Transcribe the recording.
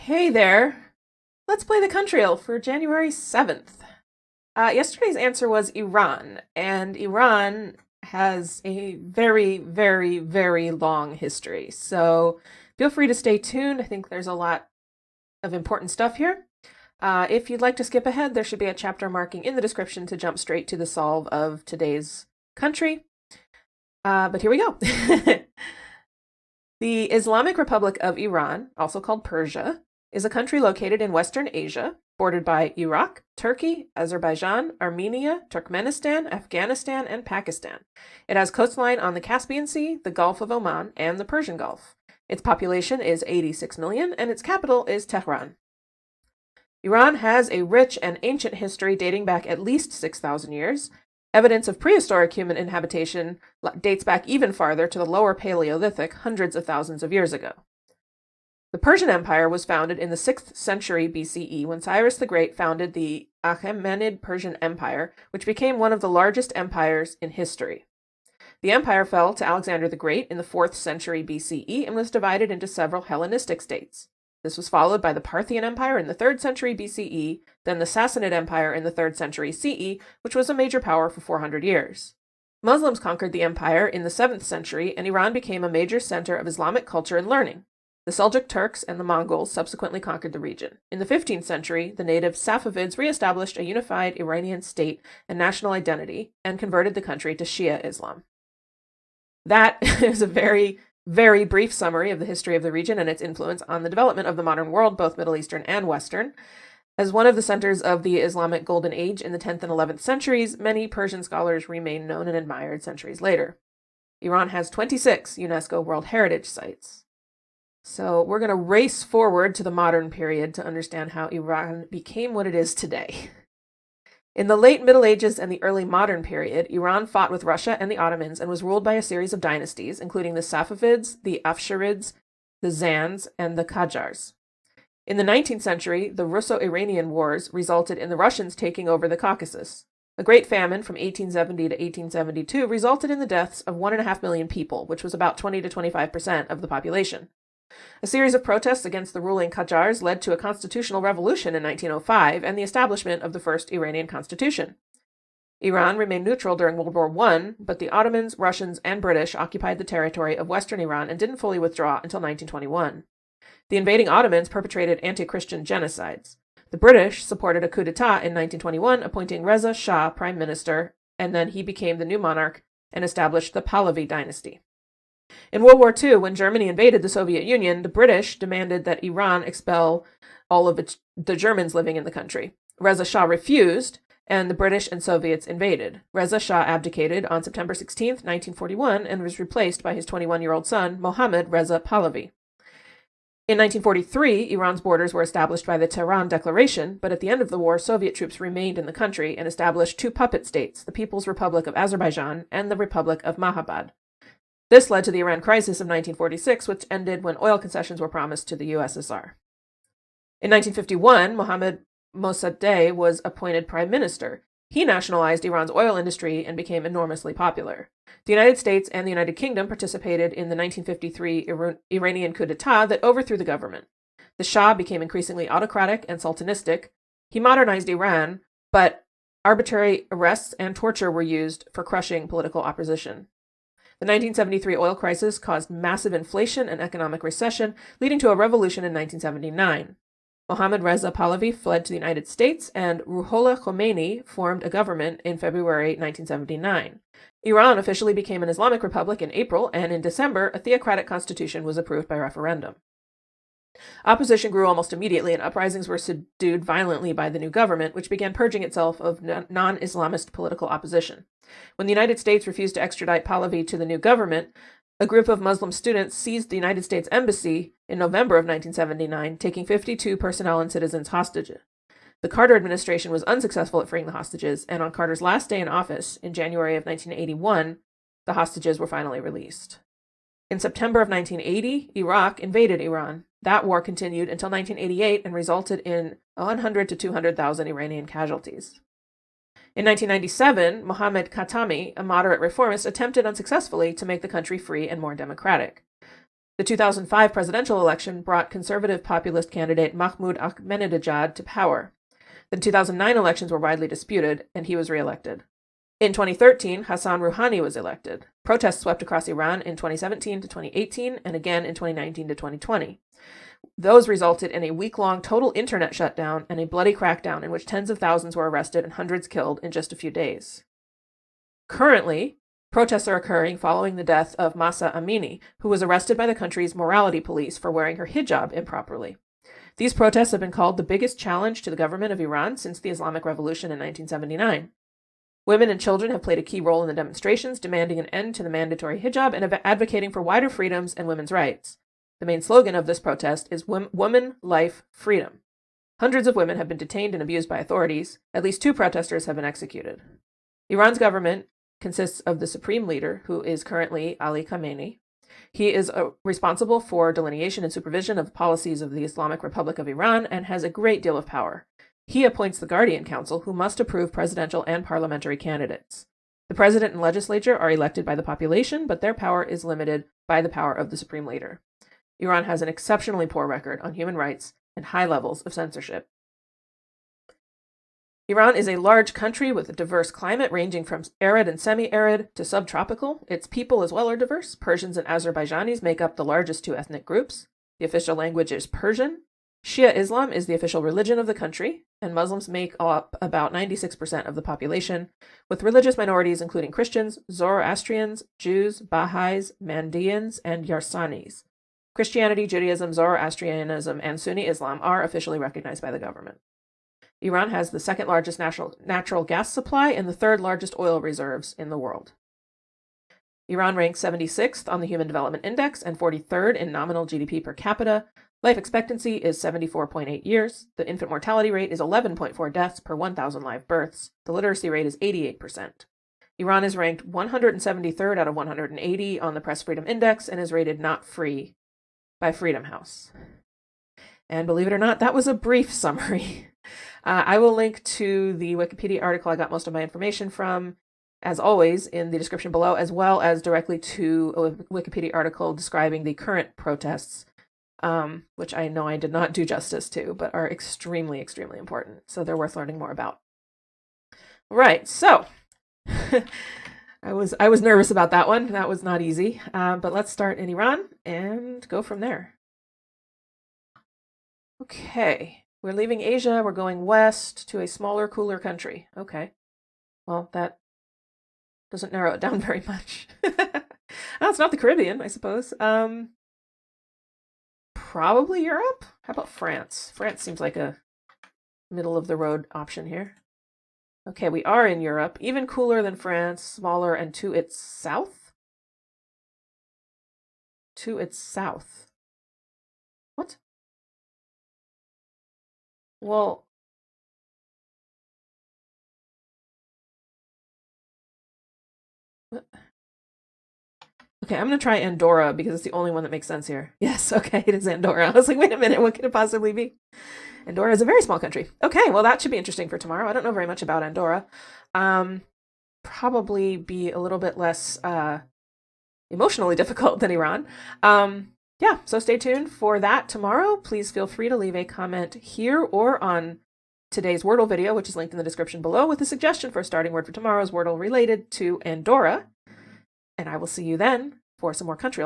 Hey there. Let's play the Countryle for January 7th. Yesterday's answer was Iran, and Iran has a very, very, very long history. So feel free to stay tuned. I think there's a lot of important stuff here. If you'd like to skip ahead, there should be a chapter marking in the description to jump straight to the solve of today's country. But here we go. The Islamic Republic of Iran, also called Persia, is a country located in Western Asia, bordered by Iraq, Turkey, Azerbaijan, Armenia, Turkmenistan, Afghanistan, and Pakistan. It has coastline on the Caspian Sea, the Gulf of Oman, and the Persian Gulf. Its population is 86 million, and its capital is Tehran. Iran has a rich and ancient history dating back at least 6,000 years. Evidence of prehistoric human inhabitation dates back even farther to the lower Paleolithic, hundreds of thousands of years ago. The Persian Empire was founded in the 6th century BCE when Cyrus the Great founded the Achaemenid Persian Empire, which became one of the largest empires in history. The empire fell to Alexander the Great in the 4th century BCE and was divided into several Hellenistic states. This was followed by the Parthian Empire in the 3rd century BCE, then the Sassanid Empire in the 3rd century CE, which was a major power for 400 years. Muslims conquered the empire in the 7th century, and Iran became a major center of Islamic culture and learning. The Seljuk Turks and the Mongols subsequently conquered the region. In the 15th century, the native Safavids re-established a unified Iranian state and national identity and converted the country to Shia Islam. That is a very, very brief summary of the history of the region and its influence on the development of the modern world, both Middle Eastern and Western. As one of the centers of the Islamic Golden Age in the 10th and 11th centuries, many Persian scholars remain known and admired centuries later. Iran has 26 UNESCO World Heritage Sites. So we're going to race forward to the modern period to understand how Iran became what it is today. In the late Middle Ages and the early modern period, Iran fought with Russia and the Ottomans and was ruled by a series of dynasties, including the Safavids, the Afsharids, the Zands, and the Qajars. In the 19th century, the Russo-Iranian Wars resulted in the Russians taking over the Caucasus. A great famine from 1870 to 1872 resulted in the deaths of 1.5 million people, which was about 20 to 25% of the population. A series of protests against the ruling Qajars led to a constitutional revolution in 1905 and the establishment of the first Iranian constitution. Iran remained neutral during World War I, but the Ottomans, Russians, and British occupied the territory of western Iran and didn't fully withdraw until 1921. The invading Ottomans perpetrated anti-Christian genocides. The British supported a coup d'etat in 1921, appointing Reza Shah prime minister, and then he became the new monarch and established the Pahlavi dynasty. In World War II, when Germany invaded the Soviet Union, the British demanded that Iran expel all of the Germans living in the country. Reza Shah refused, and the British and Soviets invaded. Reza Shah abdicated on September 16, 1941, and was replaced by his 21-year-old son, Mohammad Reza Pahlavi. In 1943, Iran's borders were established by the Tehran Declaration, but at the end of the war, Soviet troops remained in the country and established two puppet states, the People's Republic of Azerbaijan and the Republic of Mahabad. This led to the Iran Crisis of 1946, which ended when oil concessions were promised to the USSR. In 1951, Mohammad Mossadegh was appointed prime minister. He nationalized Iran's oil industry and became enormously popular. The United States and the United Kingdom participated in the 1953 Iranian coup d'etat that overthrew the government. The Shah became increasingly autocratic and sultanistic. He modernized Iran, but arbitrary arrests and torture were used for crushing political opposition. The 1973 oil crisis caused massive inflation and economic recession, leading to a revolution in 1979. Mohammad Reza Pahlavi fled to the United States, and Ruhollah Khomeini formed a government in February 1979. Iran officially became an Islamic republic in April, and in December, a theocratic constitution was approved by referendum. Opposition grew almost immediately, and uprisings were subdued violently by the new government, which began purging itself of non-Islamist political opposition. When the United States refused to extradite Pahlavi to the new government, a group of Muslim students seized the United States Embassy in November of 1979, taking 52 personnel and citizens hostage. The Carter administration was unsuccessful at freeing the hostages, and on Carter's last day in office, in January of 1981, the hostages were finally released. In September of 1980, Iraq invaded Iran. That war continued until 1988 and resulted in 100 to 200,000 Iranian casualties. In 1997, Mohammad Khatami, a moderate reformist, attempted unsuccessfully to make the country free and more democratic. The 2005 presidential election brought conservative populist candidate Mahmoud Ahmadinejad to power. The 2009 elections were widely disputed, and he was reelected. In 2013, Hassan Rouhani was elected. Protests swept across Iran in 2017 to 2018 and again in 2019 to 2020. Those resulted in a week-long total internet shutdown and a bloody crackdown in which tens of thousands were arrested and hundreds killed in just a few days. Currently, protests are occurring following the death of Mahsa Amini, who was arrested by the country's morality police for wearing her hijab improperly. These protests have been called the biggest challenge to the government of Iran since the Islamic Revolution in 1979. Women and children have played a key role in the demonstrations, demanding an end to the mandatory hijab and advocating for wider freedoms and women's rights. The main slogan of this protest is Woman, Life, Freedom. Hundreds of women have been detained and abused by authorities. At least 2 protesters have been executed. Iran's government consists of the supreme leader, who is currently Ali Khamenei. He is responsible for delineation and supervision of policies of the Islamic Republic of Iran and has a great deal of power. He appoints the Guardian Council, who must approve presidential and parliamentary candidates. The president and legislature are elected by the population, but their power is limited by the power of the supreme leader. Iran has an exceptionally poor record on human rights and high levels of censorship. Iran is a large country with a diverse climate ranging from arid and semi-arid to subtropical. Its people as well are diverse. Persians and Azerbaijanis make up the largest 2 ethnic groups. The official language is Persian. Shia Islam is the official religion of the country, and Muslims make up about 96% of the population, with religious minorities including Christians, Zoroastrians, Jews, Baha'is, Mandaeans, and Yarsanis. Christianity, Judaism, Zoroastrianism, and Sunni Islam are officially recognized by the government. Iran has the 2nd largest natural gas supply and the 3rd largest oil reserves in the world. Iran ranks 76th on the Human Development Index and 43rd in nominal GDP per capita. Life expectancy is 74.8 years. The infant mortality rate is 11.4 deaths per 1,000 live births. The literacy rate is 88%. Iran is ranked 173rd out of 180 on the Press Freedom Index and is rated not free by Freedom House. And believe it or not, that was a brief summary. I will link to the Wikipedia article I got most of my information from, as always, in the description below, as well as directly to a Wikipedia article describing the current protests, which I know I did not do justice to, but are extremely, extremely important. So they're worth learning more about. Right, so I was nervous about that one. That was not easy. But let's start in Iran and go from there. Okay, we're leaving Asia. We're going west to a smaller, cooler country. Okay, well, that doesn't narrow it down very much. Oh, it's not the Caribbean, I suppose. Probably Europe? How about France? France seems like a middle-of-the-road option here. Okay, we are in Europe. Even cooler than France, smaller, and to its south? To its south. What? Well, okay, I'm going to try Andorra because it's the only one that makes sense here. Yes, okay, it is Andorra. I was like, wait a minute, what could it possibly be? Andorra is a very small country. Okay, well, that should be interesting for tomorrow. I don't know very much about Andorra. Probably be a little bit less emotionally difficult than Iran. Yeah, so stay tuned for that tomorrow. Please feel free to leave a comment here or on today's Wordle video, which is linked in the description below, with a suggestion for a starting word for tomorrow's Wordle related to Andorra. And I will see you then for some more Countryle.